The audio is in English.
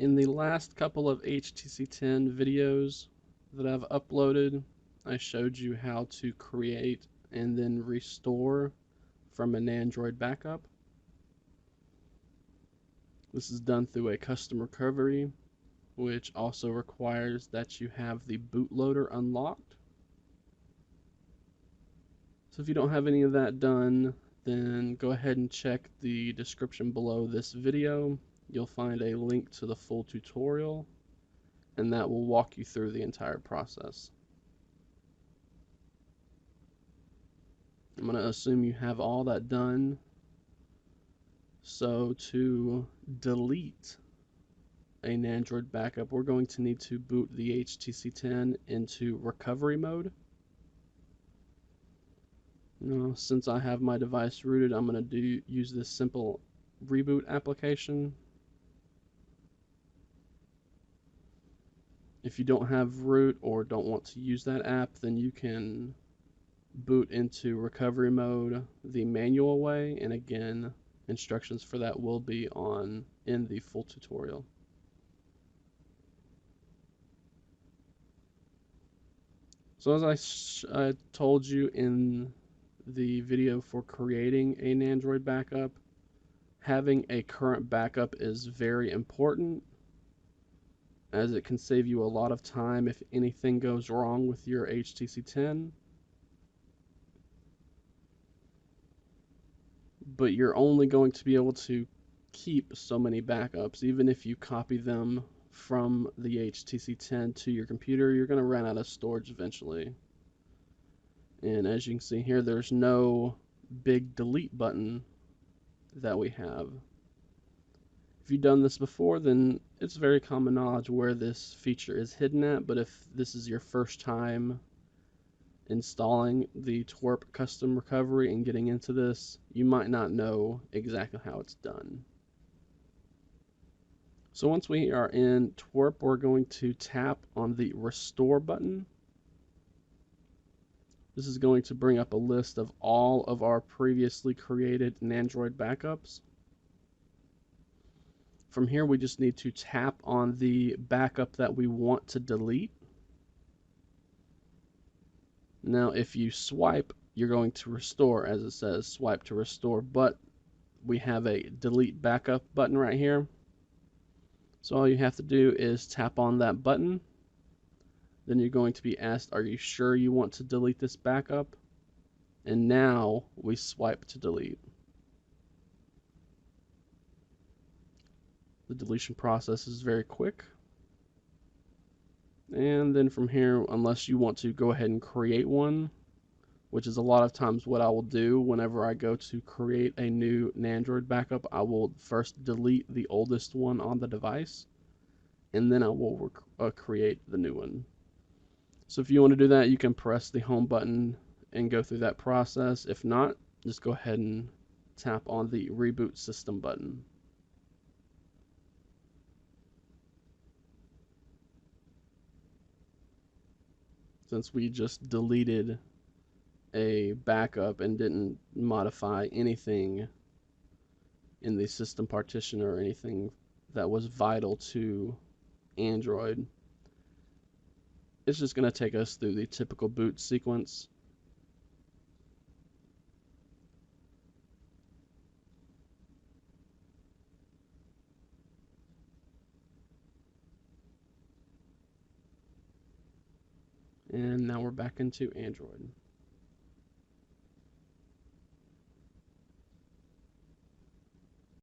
In the last couple of HTC 10 videos that I've uploaded, I showed you how to create and then restore from a Nandroid backup. This is done through a custom recovery, which also requires that you have the bootloader unlocked. So if you don't have any of that done, then go ahead and check the description below this video. You'll find a link to the full tutorial, and that will walk you through the entire process. I'm going to assume you have all that done. So to delete a Nandroid backup, we're going to need to boot the HTC 10 into recovery mode. Now, since I have my device rooted, I'm going to use this simple reboot application. If you don't have root or don't want to use that app, then you can boot into recovery mode the manual way, and again, instructions for that will be in the full tutorial. So as I told you in the video for creating a Nandroid backup, having a current backup is very important, as it can save you a lot of time if anything goes wrong with your HTC 10. But you're only going to be able to keep so many backups. Even if you copy them from the HTC 10 to your computer, you're going to run out of storage eventually. And as you can see here, there's no big delete button that we have. If you've done this before, then it's very common knowledge where this feature is hidden at, but if this is your first time installing the Twerp custom recovery and getting into this, you might not know exactly how it's done. So once we are in Twerp, we're going to tap on the restore button. This is going to bring up a list of all of our previously created Nandroid backups. From here, we just need to tap on the backup that we want to delete. Now, if you swipe, you're going to restore, as it says, swipe to restore, but we have a delete backup button right here. So all you have to do is tap on that button. Then you're going to be asked, are you sure you want to delete this backup? And now we swipe to delete. The deletion process is very quick. And then from here, unless you want to go ahead and create one, which is a lot of times what I will do whenever I go to create a new Nandroid backup, I will first delete the oldest one on the device, and then I will create the new one. So if you want to do that, you can press the home button and go through that process. If not, just go ahead and tap on the reboot system button. Since we just deleted a backup and didn't modify anything in the system partition or anything that was vital to Android, it's just going to take us through the typical boot sequence. And now we're back into Android.